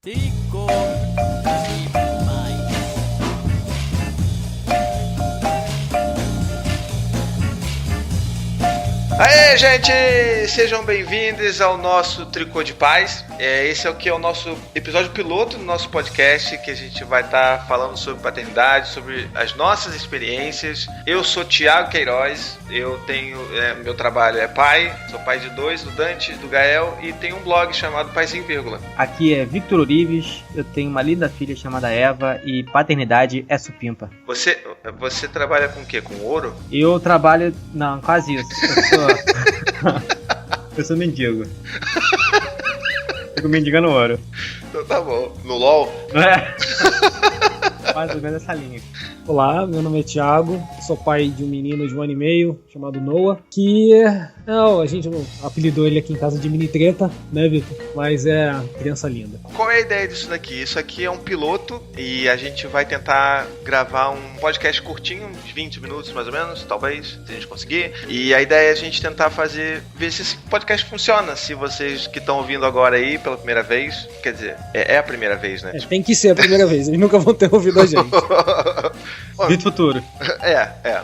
Tico e mais. Aê, gente! Sejam bem-vindos ao nosso Tricô de Paz. Esse é o que é o nosso episódio piloto do nosso podcast, que a gente vai estar falando sobre paternidade, sobre as nossas experiências. Eu sou Thiago Queiroz, eu tenho, meu trabalho é pai, sou pai de dois, do Dante, do Gael, e tenho um blog chamado Paizinho Vírgula. Aqui é Victor Urives, eu tenho uma linda filha chamada Eva e paternidade é supimpa. Você trabalha com o quê? Com ouro? Eu trabalho... Não, quase isso. Eu sou mendigo. Fico mendigando ouro. Então tá bom. No LOL? Mais ou menos essa linha. Olá, meu nome é Thiago, sou pai de um menino de 1 ano e meio, chamado Noah, que a gente apelidou ele aqui em casa de mini treta, né, Vitor? Mas é criança linda. Qual é a ideia disso daqui? Isso aqui é um piloto e a gente vai tentar gravar um podcast curtinho, uns 20 minutos mais ou menos, talvez, se a gente conseguir. E a ideia é a gente tentar ver se esse podcast funciona, se vocês que estão ouvindo agora aí pela primeira vez, quer dizer, é a primeira vez, né? Tem que ser a primeira vez, eles nunca vão ter ouvido a gente. Vitor futuro.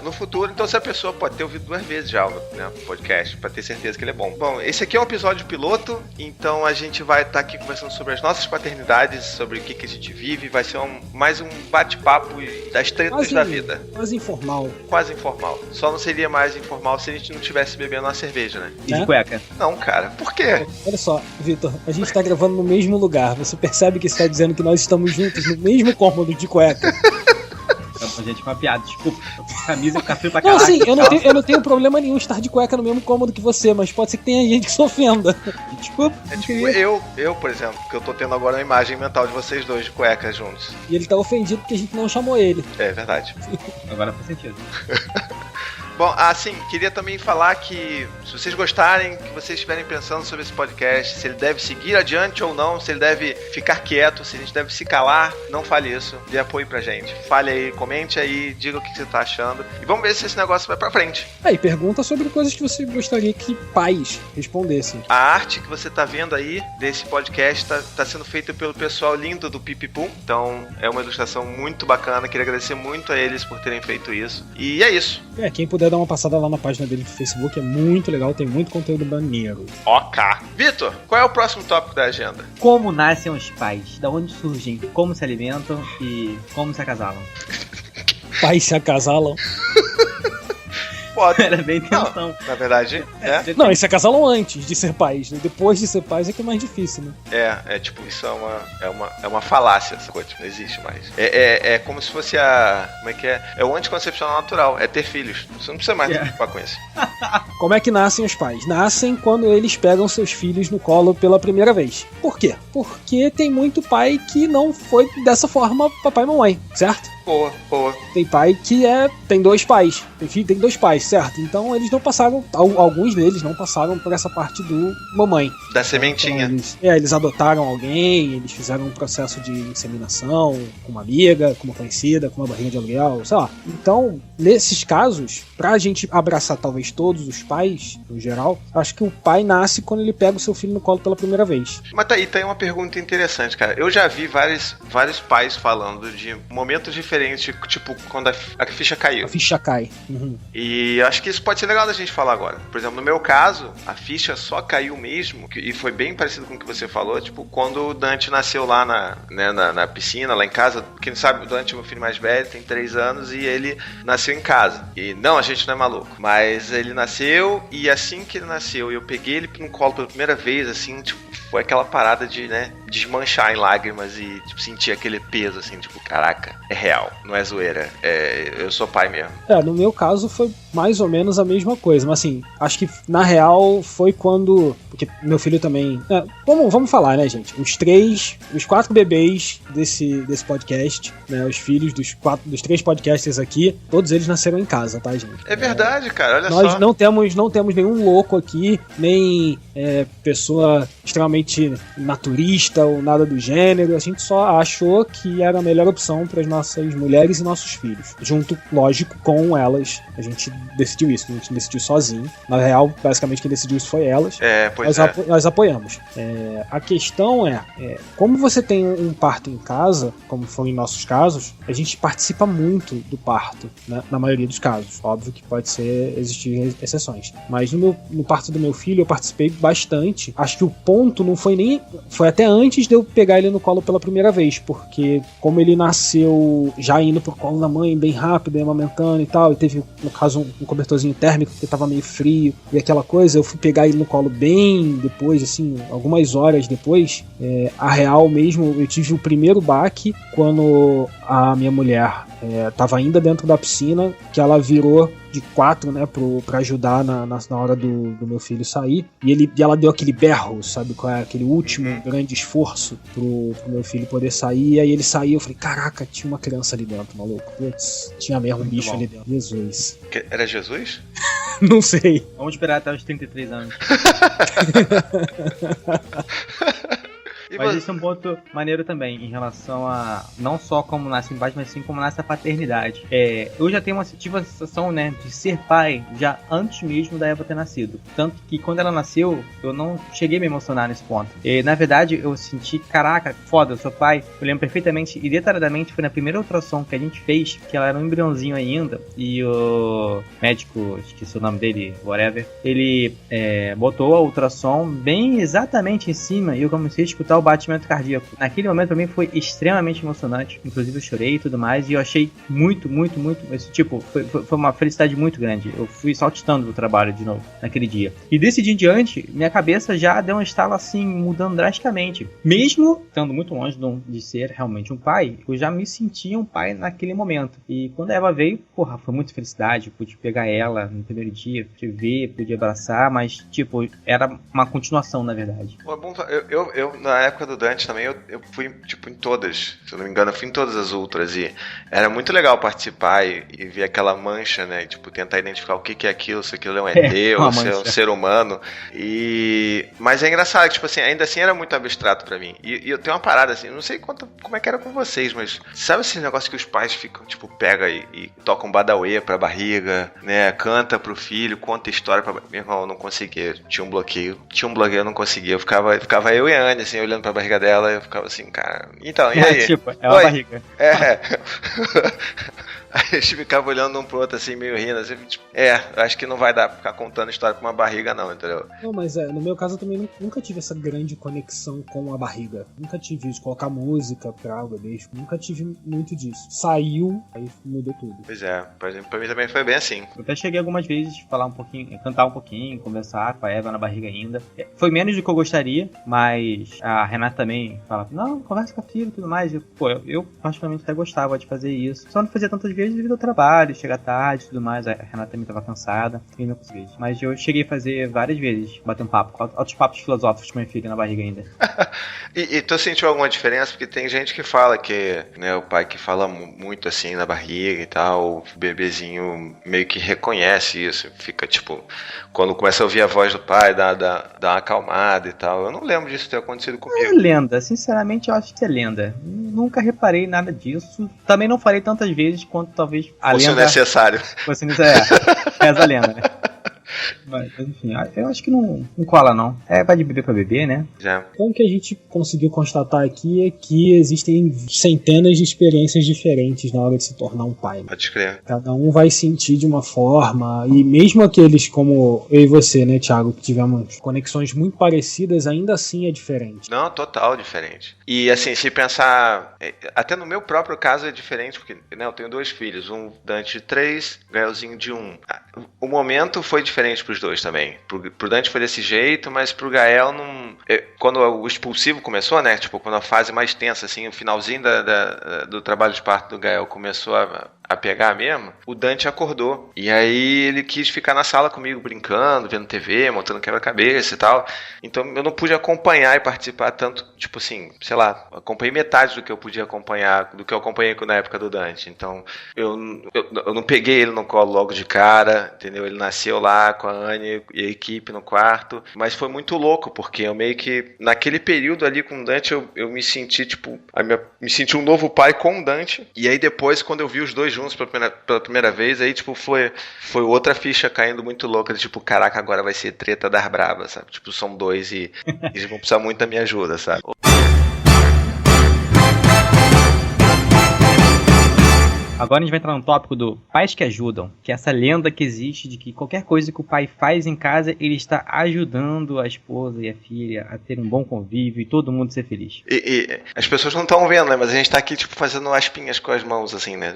No futuro, então se a pessoa pode ter ouvido 2 vezes já, né, o podcast, pra ter certeza que ele é bom. Bom, esse aqui é um episódio piloto, então a gente vai estar aqui conversando sobre as nossas paternidades, sobre o que a gente vive, vai ser mais um bate-papo das tretas da vida. Quase informal. Quase informal. Só não seria mais informal se a gente não estivesse bebendo uma cerveja, né? E de cueca. Não, cara, por quê? Olha só, Vitor, a gente tá gravando no mesmo lugar, você percebe que está dizendo que nós estamos juntos no mesmo cômodo de cueca. Gente, uma piada, desculpa. Camisa, café pra Não, caralho. sim, eu não tenho problema nenhum estar de cueca no mesmo cômodo que você, mas pode ser que tenha gente que se ofenda. Desculpa. Eu, por exemplo, que eu tô tendo agora uma imagem mental de vocês dois de cueca juntos. E ele tá ofendido porque a gente não chamou ele. É verdade. Agora faz sentido. Bom, assim, queria também falar que se vocês gostarem, que vocês estiverem pensando sobre esse podcast, se ele deve seguir adiante ou não, se ele deve ficar quieto, se a gente deve se calar, não fale isso, dê apoio pra gente. Fale aí, comente aí, diga o que você tá achando e vamos ver se esse negócio vai pra frente. E pergunta sobre coisas que você gostaria que pais respondessem. A arte que você tá vendo aí desse podcast tá sendo feita pelo pessoal lindo do Pipipum, então é uma ilustração muito bacana, queria agradecer muito a eles por terem feito isso. E é isso. Quem puder dar uma passada lá na página dele do Facebook, é muito legal, tem muito conteúdo maneiro. Ok. Vitor, qual é o próximo tópico da agenda? Como nascem os pais? Da onde surgem? Como se alimentam? E como se acasalam? Pais se acasalam? Pode. Era bem intenção. Na verdade, Não, eles se acasalam antes de ser pais, né? Depois de ser pais é que é mais difícil, né? Tipo, isso é uma falácia, essa coisa, não existe mais. É como se fosse como é que é? É o anticoncepcional natural, é ter filhos. Você não precisa mais se preocupar com isso. Como é que nascem os pais? Nascem quando eles pegam seus filhos no colo pela primeira vez. Por quê? Porque tem muito pai que não foi dessa forma papai e mamãe, certo? Boa. Tem pai que tem 2 pais. Tem filho, tem 2 pais, certo? Então eles não passaram, alguns deles não passaram por essa parte do mamãe. Da sementinha. Então, eles adotaram alguém, eles fizeram um processo de inseminação com uma amiga, com uma conhecida, com uma barriga de aluguel, sei lá. Então, nesses casos, pra gente abraçar talvez todos os pais, no geral, acho que o pai nasce quando ele pega o seu filho no colo pela primeira vez. Mas tá aí uma pergunta interessante, cara. Eu já vi vários pais falando de momentos diferentes, tipo quando a ficha caiu. A ficha cai. Uhum. E acho que isso pode ser legal da gente falar agora. Por exemplo, no meu caso, a ficha só caiu mesmo, e foi bem parecido com o que você falou, tipo, quando o Dante nasceu lá na piscina, lá em casa. Quem não sabe, o Dante é meu filho mais velho, tem 3 anos, e ele nasceu em casa. E não, a gente não é maluco, mas ele nasceu, e assim que ele nasceu, eu peguei ele no colo pela primeira vez, assim, tipo, foi aquela parada de, desmanchar em lágrimas e, tipo, sentir aquele peso, assim, tipo, caraca, é real, não é zoeira, eu sou pai mesmo. No meu caso foi mais ou menos a mesma coisa, mas assim, acho que na real foi quando, porque meu filho também, vamos falar, né, gente, os 4 bebês desse podcast, né, os filhos dos 3 podcasters aqui, todos eles nasceram em casa, tá, gente? É verdade, cara, olha nós só. Nós não temos nenhum louco aqui, nem pessoa extremamente naturista, machista ou nada do gênero, a gente só achou que era a melhor opção para as nossas mulheres e nossos filhos. Junto, lógico, com elas. A gente decidiu isso, a gente decidiu sozinho. Na real, basicamente quem decidiu isso foi elas. Nós apoiamos. A questão como você tem um parto em casa, como foi em nossos casos, a gente participa muito do parto, né, na maioria dos casos. Óbvio que pode existir exceções. Mas no parto do meu filho eu participei bastante. Acho que o ponto não foi nem... Foi até antes de eu pegar ele no colo pela primeira vez, porque como ele nasceu já indo pro colo da mãe bem rápido, amamentando e tal, e teve, no caso, um cobertorzinho térmico porque tava meio frio e aquela coisa, eu fui pegar ele no colo bem depois, assim, algumas horas depois. A real mesmo, eu tive o primeiro baque quando a minha mulher tava ainda dentro da piscina, que ela virou de 4, né, pra ajudar na hora do meu filho sair, e ela deu aquele berro, sabe, qual é aquele último grande esforço pro meu filho poder sair, e aí ele saiu, eu falei, caraca, tinha uma criança ali dentro, maluco, putz, tinha mesmo um bicho ali dentro, Jesus. Era Jesus? Não sei. Vamos esperar até os 33 anos. Mas esse é um ponto maneiro também, em relação a não só como nasce em paz, mas sim como nasce a paternidade. Eu já tive a sensação, né, de ser pai já antes mesmo da Eva ter nascido. Tanto que quando ela nasceu, eu não cheguei a me emocionar nesse ponto. Na verdade, eu senti, caraca, foda, eu sou pai. Eu lembro perfeitamente e detalhadamente, foi na primeira ultrassom que a gente fez, que ela era um embriãozinho ainda, e o médico, esqueci o nome dele, whatever, ele botou a ultrassom bem exatamente em cima, e eu comecei a escutar o batimento cardíaco. Naquele momento pra mim foi extremamente emocionante, inclusive eu chorei e tudo mais, e eu achei muito, foi uma felicidade muito grande. Eu fui saltitando do trabalho de novo naquele dia. E desse dia em diante, minha cabeça já deu um estalo assim, mudando drasticamente. Mesmo estando muito longe de ser realmente um pai, eu já me sentia um pai naquele momento. E quando a Eva veio, porra, foi muita felicidade. Eu pude pegar ela no primeiro dia, pude ver, pude abraçar, mas era uma continuação, na verdade. Eu na época do Dante também, eu fui, em todas, se eu não me engano, eu fui em todas as ultras, e era muito legal participar e ver aquela mancha, né, e, tentar identificar o que é aquilo, se aquilo é um ET, ou se é um ser humano, mas é engraçado, ainda assim era muito abstrato pra mim, e eu tenho uma parada, assim, não sei como é que era com vocês, mas sabe esse negócio que os pais ficam, pega e tocam badauê pra barriga, né, canta pro filho, conta história pra... Meu irmão, eu não conseguia, tinha um bloqueio, eu não conseguia, eu ficava eu e a Anne, assim, olhando pra barriga dela, eu ficava assim, cara, então, e aí? É uma barriga. Aí a gente ficava olhando um pro outro assim, meio rindo, assim, acho que não vai dar pra ficar contando história com uma barriga não, entendeu? Não, mas no meu caso eu também nunca tive essa grande conexão com a barriga. Nunca tive isso, colocar música pra o bebê, nunca tive muito disso. Saiu, aí mudou tudo. Pois é, pra mim também foi bem assim. Eu até cheguei algumas vezes falar um pouquinho, cantar um pouquinho, conversar com a Eva na barriga ainda. Foi menos do que eu gostaria, mas a Renata também fala, não, conversa com a filha e tudo mais. Eu particularmente até gostava de fazer isso. Só não fazia tantas vezes devido ao trabalho, chegar tarde e tudo mais. A Renata também estava cansada e não conseguia. Mas eu cheguei a fazer várias vezes, bater um papo, altos papos filosóficos com minha filha na barriga ainda. E tu sentiu alguma diferença? Porque tem gente que fala que, né, o pai que fala muito assim na barriga e tal, o bebezinho meio que reconhece isso, fica quando começa a ouvir a voz do pai, dá uma acalmada e tal. Eu não lembro disso ter acontecido comigo. É lenda, sinceramente eu acho que é lenda. Nunca reparei nada disso. Também não farei tantas vezes quanto talvez a lenda... Fosse necessário. Fosse necessário. Essa lenda, né? Mas, enfim, eu acho que não cola não. Vai de bebê pra bebê, né? Então o que a gente conseguiu constatar aqui é que existem centenas de experiências diferentes na hora de se tornar um pai. Pode crer. Cada um vai sentir de uma forma, e mesmo aqueles como eu e você, né, Thiago, que tivemos conexões muito parecidas, ainda assim é diferente. Não, total diferente. E assim, se pensar, até no meu próprio caso é diferente, porque, né, eu tenho 2 filhos, um Dante de 3, Gaelzinho de 1. O momento foi diferente pros dois também. Pro Dante foi desse jeito, mas pro Gael não... Quando o expulsivo começou, né, quando a fase mais tensa, assim, o finalzinho do trabalho de parto do Gael começou a pegar mesmo, o Dante acordou. E aí ele quis ficar na sala comigo, brincando, vendo TV, montando quebra-cabeça e tal. Então eu não pude acompanhar e participar tanto, acompanhei metade do que eu podia acompanhar, do que eu acompanhei na época do Dante. Então eu não peguei ele no colo logo de cara, entendeu? Ele nasceu lá com a Anne e a equipe no quarto, mas foi muito louco, porque eu meio que, naquele período ali com o Dante, eu me senti, tipo, me senti um novo pai com o Dante, e aí depois, quando eu vi os dois juntos pela primeira vez, aí, tipo, foi outra ficha caindo muito louca, de tipo, caraca, agora vai ser treta das bravas, sabe? Tipo, são dois e eles vão precisar muito da minha ajuda, sabe? Agora a gente vai entrar no tópico do pais que ajudam, que é essa lenda que existe de que qualquer coisa que o pai faz em casa, ele está ajudando a esposa e a filha a ter um bom convívio e todo mundo ser feliz. E as pessoas não estão vendo, né? Mas a gente tá aqui, tipo, fazendo aspinhas com as mãos, assim, né?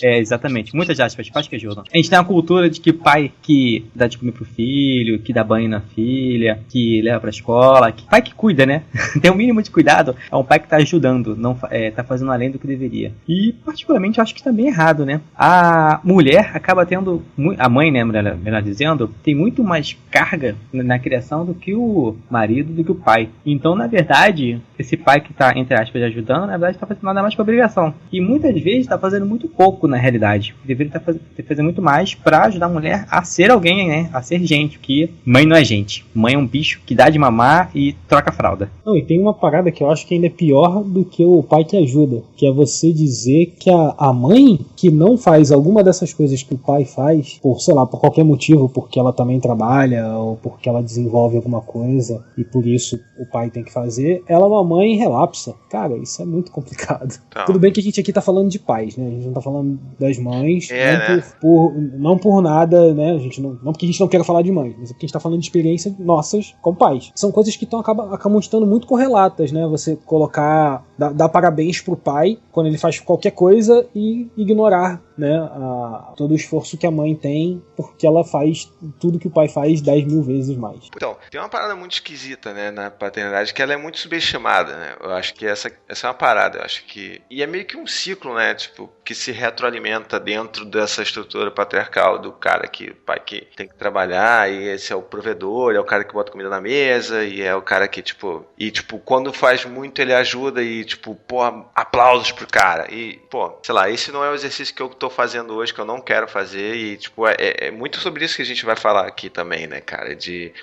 É, exatamente. Muitas aspas, pais que ajudam. A gente tem uma cultura de que pai que dá de comer pro filho, que dá banho na filha, que leva pra escola, pai que cuida, né? Tem um mínimo de cuidado, é um pai que tá ajudando, não tá fazendo além do que deveria. E, particularmente, eu acho que também errado, né? A mulher acaba tendo, a mãe, né, melhor dizendo, tem muito mais carga na criação do que o marido, do que o pai. Então, na verdade, esse pai que tá, entre aspas, ajudando, na verdade, tá fazendo nada mais que obrigação. E muitas vezes tá fazendo muito pouco, na realidade. Deveria fazer muito mais pra ajudar a mulher a ser alguém, né? A ser gente, porque mãe não é gente. Mãe é um bicho que dá de mamar e troca a fralda. Não, e tem uma parada que eu acho que ainda é pior do que o pai que ajuda, que é você dizer que a mãe que não faz alguma dessas coisas que o pai faz, por, sei lá, por qualquer motivo, porque ela também trabalha, ou porque ela desenvolve alguma coisa, e por isso o pai tem que fazer, ela é uma mãe relapsa. Cara, isso é muito complicado. Então. Tudo bem que a gente aqui tá falando de pais, né? A gente não tá falando das mães, né? não por nada, né? A gente não porque a gente não quer falar de mães, mas é porque a gente tá falando de experiências nossas como pais. São coisas que acabam estando muito correlatas, né? Você colocar, dar parabéns pro pai quando ele faz qualquer coisa e ignorar, né, todo o esforço que a mãe tem, porque ela faz tudo que o pai faz 10 mil vezes mais. Então, tem uma parada muito esquisita, né, na paternidade, que ela é muito subestimada, né? Eu acho que essa é uma parada, eu acho que... E é meio que um ciclo, né, tipo, que se retroalimenta dentro dessa estrutura patriarcal do cara o pai que tem que trabalhar, e esse é o provedor, é o cara que bota comida na mesa, e é o cara que, tipo... E, tipo, quando faz muito, ele ajuda e, tipo, pô, aplausos pro cara. E, pô, sei lá, esse não é o exercício que eu tô fazendo hoje, que eu não quero fazer, e tipo, é muito sobre isso que a gente vai falar aqui também, né, cara, de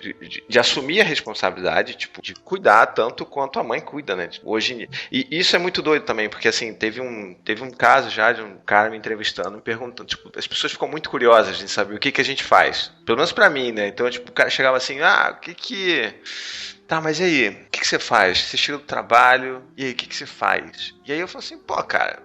assumir a responsabilidade, tipo, de cuidar tanto quanto a mãe cuida, né, tipo, hoje, e isso é muito doido também, porque assim, teve um caso já de um cara me entrevistando, me perguntando, tipo, as pessoas ficam muito curiosas de saber o que a gente faz, pelo menos pra mim, né, então, tipo, o cara chegava assim, tá, mas e aí? O que você faz? Você chega do trabalho, e aí, o que você faz? E aí eu falo assim, pô, cara,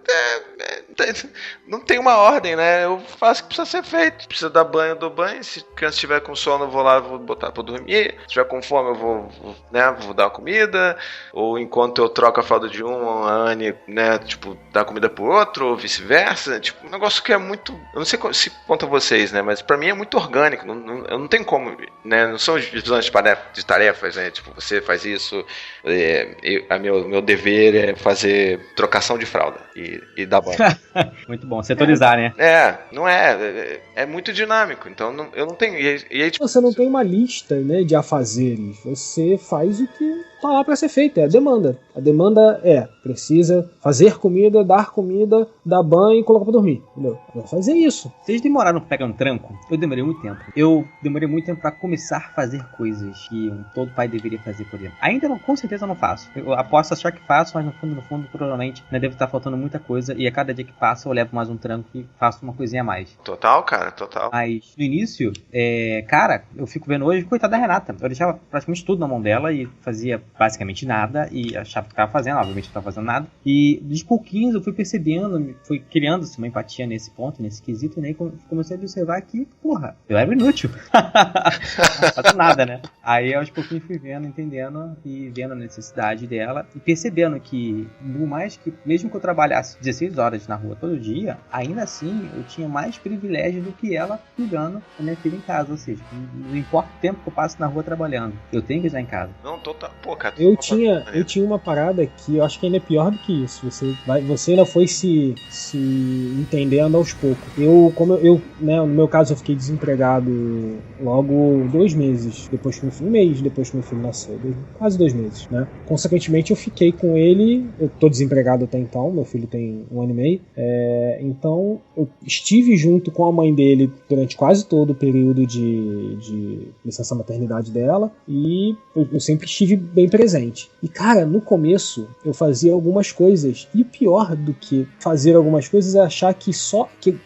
não tem uma ordem, né? Eu faço o que precisa ser feito. Precisa dar banho, eu dou banho. Se a criança estiver com sono, eu vou lá, vou botar pra dormir. Se tiver com fome, eu vou dar uma comida. Ou enquanto eu troco a fralda de um, a Anne, né, tipo, dá comida pro outro, ou vice-versa. Tipo, um negócio que é muito... Eu não sei se conta vocês, né? Mas pra mim é muito orgânico. Eu não tenho como, né? Não são divisões de tarefas, né? Tipo, você faz isso, meu dever é fazer trocação de fralda e dar banho. Muito bom, setorizar, né? Não é muito dinâmico, então eu não tenho. E aí, tipo, você não tem uma lista, né, de afazeres, você faz o que tá lá pra ser feito, é a demanda. A demanda precisa fazer comida, dar banho e colocar pra dormir, entendeu? Vai fazer isso. Vocês demoraram pra pegar um tranco? Eu demorei muito tempo. Eu demorei muito tempo pra começar a fazer coisas que todo pai deveria fazer por ele. Ainda não, com certeza eu não faço. Eu aposto achar que faço, mas no fundo, provavelmente, né, deve estar faltando muita coisa, e a cada dia que passa eu levo mais um tranco e faço uma coisinha a mais. Total, cara, total. Mas no início, cara, eu fico vendo hoje, coitada da Renata. Eu deixava praticamente tudo na mão dela e fazia basicamente nada e achava que estava fazendo, obviamente não estava fazendo nada. E de pouquinhos eu fui percebendo, fui criando uma empatia nesse ponto, nesse quesito, né? E comecei a observar que, porra, eu era inútil. Não fazia nada, né? Aí aos pouquinhos fui vendo, entendendo e vendo a necessidade dela e percebendo que, por mais que, mesmo que eu trabalhasse 16 horas na rua todo dia, ainda assim eu tinha mais privilégio do que ela cuidando da minha filha em casa. Ou seja, não importa o tempo que eu passo na rua trabalhando, eu tenho que estar em casa. Não, total. Pô, cara, eu tinha uma parada que eu acho que ainda é pior do que isso. Você ainda foi se entendendo aos poucos. Né, no meu caso, eu fiquei desempregado logo 2 meses depois que meu filho nasceu. nasceu, quase 2 meses, né? Consequentemente, eu fiquei com ele, eu tô desempregado até então, meu filho tem 1 ano e meio, então eu estive junto com a mãe dele durante quase todo o período de licença maternidade dela, e eu sempre estive bem presente. E cara, no começo eu fazia algumas coisas, e o pior do que fazer algumas coisas é achar que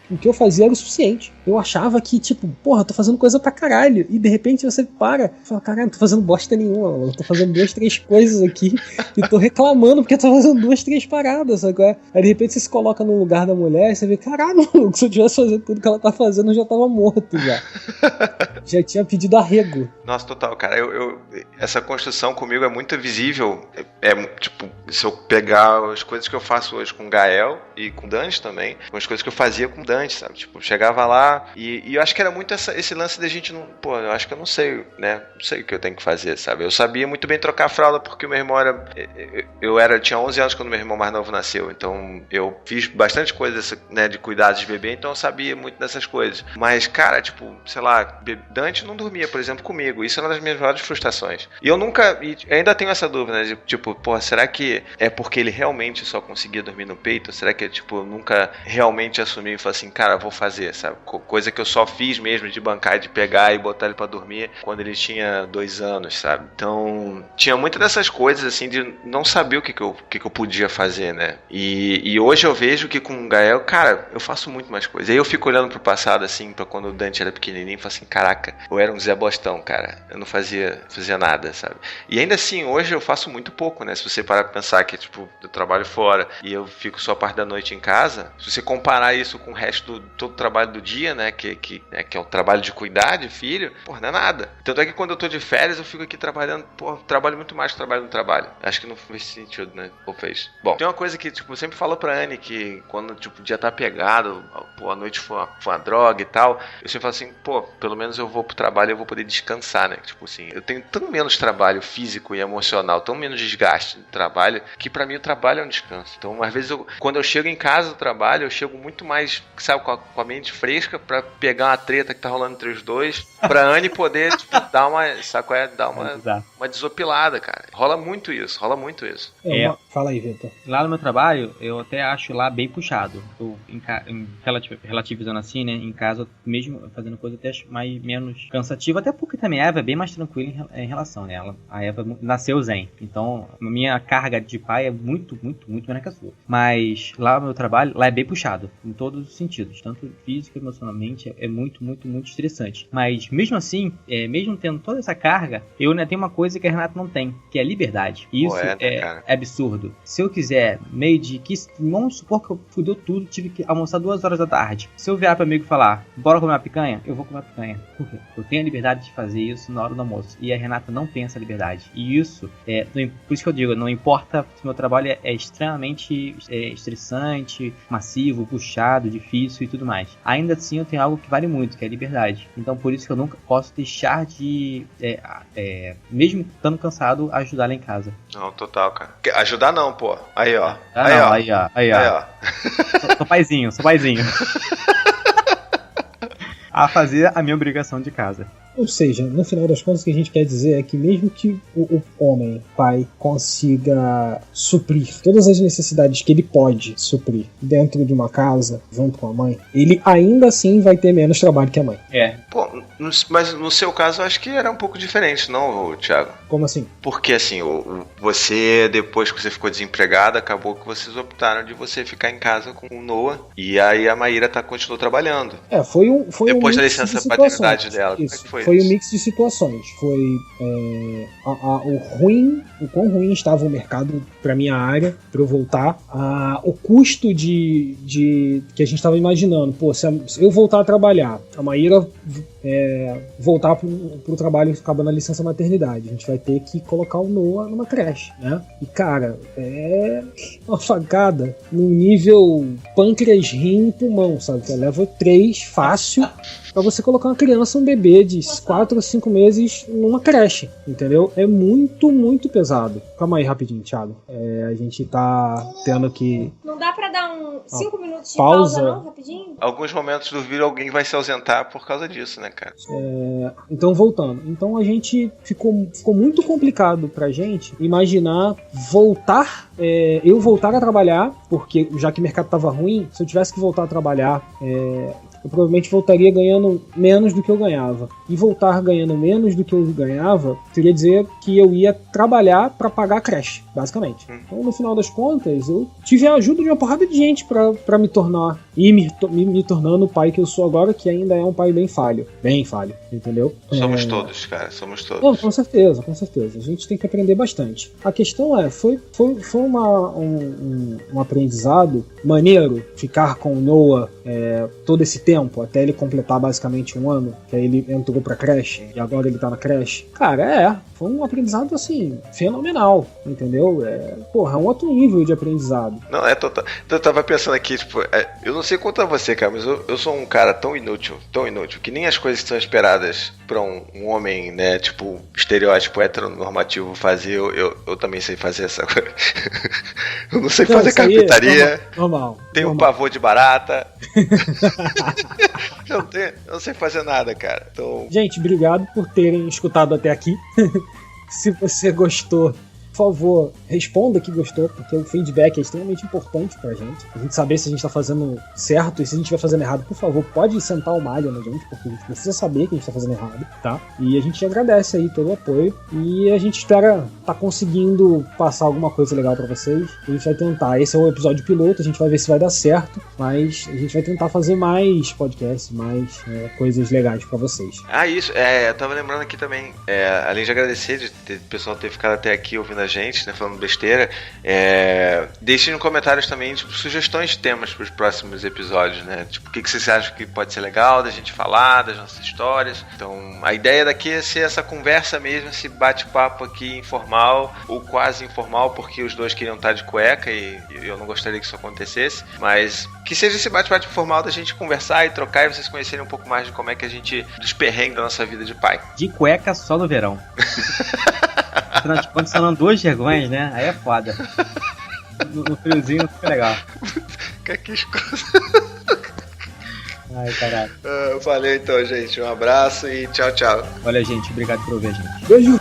o que eu fazia era o suficiente. Eu achava que, tipo, porra, eu tô fazendo coisa pra caralho, e de repente você para e fala, caralho, não tô fazendo bosta nenhuma, eu tô fazendo 2, 3 coisas aqui e tô reclamando porque eu tô fazendo 2, 3 paradas, sabe? Aí de repente você se coloca no lugar da mulher e você vê, caralho, se eu tivesse fazendo tudo que ela tá fazendo, eu já tava morto já. Já tinha pedido arrego. Nossa, total, cara. Essa construção comigo é muito visível. Tipo, se eu pegar as coisas que eu faço hoje com o Gael e com o Dante também, com as coisas que eu fazia com o Dante, sabe? Tipo, eu chegava lá e eu acho que era muito esse lance da gente não... Pô, eu acho que eu não sei, né? Não sei o que eu tenho que fazer, sabe? Eu sabia muito bem trocar a fralda porque o meu irmão tinha 11 anos quando meu irmão mais novo nasceu, então eu fiz bastante coisa, né, de cuidados de bebê, então eu sabia muito dessas coisas. Mas, cara, tipo, sei lá, Dante não dormia, por exemplo, comigo. Isso é uma das minhas maiores frustrações. E eu nunca... ainda tenho essa dúvida, né? De, tipo, porra, será que é porque ele realmente só conseguia dormir no peito? Ou será que, tipo, eu nunca realmente assumi e falei assim, cara, vou fazer, sabe? Coisa que eu só fiz mesmo de bancar, de pegar e botar ele pra dormir quando ele tinha 2 anos, sabe? Então, tinha muitas dessas coisas, assim, de não saber o que eu podia fazer, né? E hoje eu vejo que com o Gael, cara, eu faço muito mais coisas. Aí eu fico olhando pro passado, assim, pra quando o Dante era pequenininho, e falo assim, caraca, eu era um Zé Bostão, cara. Eu não fazia nada, sabe? E ainda assim, hoje eu faço muito pouco, né? Se você parar pra pensar que, tipo, eu trabalho fora e eu fico só a parte da noite em casa, se você comparar isso com o resto todo o trabalho do dia, né? Que é o trabalho de cuidar de filho, porra, não é nada. Tanto é que quando eu tô de férias, eu fico aqui trabalhando, porra, trabalho muito mais que trabalho no trabalho. Acho que não fez sentido, né? Ou fez? Bom, tem uma coisa que, tipo, eu sempre falo pra Anne que quando, tipo, o dia tá pegado, pô, a noite foi uma droga e tal, eu sempre falo assim, pô, pelo menos eu vou pro trabalho e eu vou poder descansar, né? Tipo assim, eu tenho tão menos trabalho físico e emocional, tão menos desgaste do trabalho, que pra mim o trabalho é um descanso. Então, às vezes, quando eu chego em casa do trabalho, eu chego muito mais, sabe, com a mente fresca pra pegar uma treta que tá rolando entre os dois, pra Anne poder, tipo, dar uma, sabe qual é? Dar uma desopilada, cara. Rola muito isso. Fala aí, Vitor. Lá no meu trabalho, eu até acho lá bem puxado. Eu, relativizando assim, né, em casa, mesmo fazendo coisa até menos cansativa, até porque também a Eva é bem mais tranquila em relação, né? A Eva nasceu zen, então a minha carga de pai é muito, muito, muito menor que a sua. Mas lá no meu trabalho, lá é bem puxado, em todos os sentidos, tanto físico e emocionalmente, é muito, muito, muito estressante. Mas mesmo assim, mesmo tendo toda essa carga, eu ainda tenho uma coisa que a Renata não tem, que é liberdade. E isso é absurdo. Se eu quiser, vamos supor que eu fudeu tudo, tive que almoçar 2 horas da tarde. Se eu virar para amigo e falar, bora comer uma picanha, eu vou comer uma picanha. Por quê? Eu tenho a liberdade de fazer isso na hora do almoço. E a Renata não tem essa liberdade. E isso, por isso que eu digo, não importa se meu trabalho é extremamente estressante, massivo, puxado, difícil e tudo mais. Ainda assim eu tenho algo que vale muito, que é a liberdade. Então por isso que eu nunca posso deixar de, mesmo estando cansado, ajudar lá em casa. Não, total, cara. Ajudar não, pô. Aí, ó. Aí, ó. Sou paizinho. A fazer a minha obrigação de casa. Ou seja, no final das contas, o que a gente quer dizer é que mesmo que o homem, pai, consiga suprir todas as necessidades que ele pode suprir dentro de uma casa, junto com a mãe, ele ainda assim vai ter menos trabalho que a mãe. Pô, mas no seu caso, eu acho que era um pouco diferente, não, Thiago? Como assim? Porque, assim, você, depois que você ficou desempregado, acabou que vocês optaram de você ficar em casa com o Noah, e aí a Maíra continuou trabalhando. Foi depois um da mix licença de paternidade dela. Isso. Como é que foi? Foi um mix de situações. Foi o quão ruim estava o mercado para minha área, para eu voltar. O custo de que a gente estava imaginando. Pô, se eu voltar a trabalhar, a Maíra voltar pro trabalho acabando a licença maternidade, a gente vai ter que colocar o Noah numa creche, né? E cara, é uma facada no nível pâncreas, rim e pulmão, sabe? Que leva 3 fácil pra você colocar uma criança, um bebê de 4 ou 5 meses numa creche, entendeu? É muito, muito pesado. Calma aí rapidinho, Thiago. A gente tá tendo que... Não dá pra dar dar 5 minutos de pausa. pausa, não? Rapidinho? Alguns momentos do vídeo alguém vai se ausentar por causa disso, né, cara? Então, voltando. Então, a gente ficou muito complicado pra gente imaginar voltar, eu voltar a trabalhar, porque já que o mercado tava ruim, se eu tivesse que voltar a trabalhar, eu provavelmente voltaria ganhando menos do que eu ganhava. E voltar ganhando menos do que eu ganhava queria dizer que eu ia trabalhar para pagar a creche, basicamente. Então, no final das contas, eu tive a ajuda de uma porrada de gente para me tornar e me tornando o pai que eu sou agora, que ainda é um pai bem falho, entendeu? Somos todos, cara, somos todos. Não, com certeza. A gente tem que aprender bastante. A questão foi um aprendizado maneiro ficar com o Noah todo esse tempo, até ele completar basicamente 1 ano, que aí ele entrou pra creche, e agora ele tá na creche. Cara, foi um aprendizado, assim, fenomenal, entendeu? É um outro nível de aprendizado. Não, eu tava pensando aqui, tipo, eu não sei quanto a você, cara, mas eu sou um cara tão inútil, que nem as coisas que são esperadas pra um homem, né, tipo, estereótipo heteronormativo fazer, eu também sei fazer essa coisa. Eu não sei fazer carpintaria. Normal. Tenho um pavor de barata. Eu não sei fazer nada, cara. Então... Gente, obrigado por terem escutado até aqui. Se você gostou, por favor, responda que gostou, porque o feedback é extremamente importante pra gente. A gente saber se a gente tá fazendo certo e se a gente estiver fazendo errado, por favor, pode sentar o malho na gente, porque a gente precisa saber que a gente tá fazendo errado, tá? E a gente agradece aí todo o apoio e a gente espera tá conseguindo passar alguma coisa legal pra vocês. A gente vai tentar. Esse é o episódio piloto, a gente vai ver se vai dar certo, mas a gente vai tentar fazer mais podcasts, mais coisas legais pra vocês. Isso, eu tava lembrando aqui também, além de agradecer o pessoal ter ficado até aqui ouvindo a gente, né, falando besteira, deixem nos comentários também, tipo, sugestões de temas para os próximos episódios, né, tipo, o que vocês acham que pode ser legal da gente falar, das nossas histórias. Então, a ideia daqui é ser essa conversa mesmo, esse bate-papo aqui informal, ou quase informal, porque os dois queriam estar de cueca e eu não gostaria que isso acontecesse, mas que seja esse bate-papo informal da gente conversar e trocar e vocês conhecerem um pouco mais de como é que a gente, dos perrengues da nossa vida de pai. De cueca só no verão. Condicionando 2 vergonhas, né? Aí é foda. No friozinho não fica legal. Que escuta. Ai, caralho. Valeu então, gente. Um abraço e tchau, tchau. Olha, gente, obrigado por ouvir a gente. Beijo!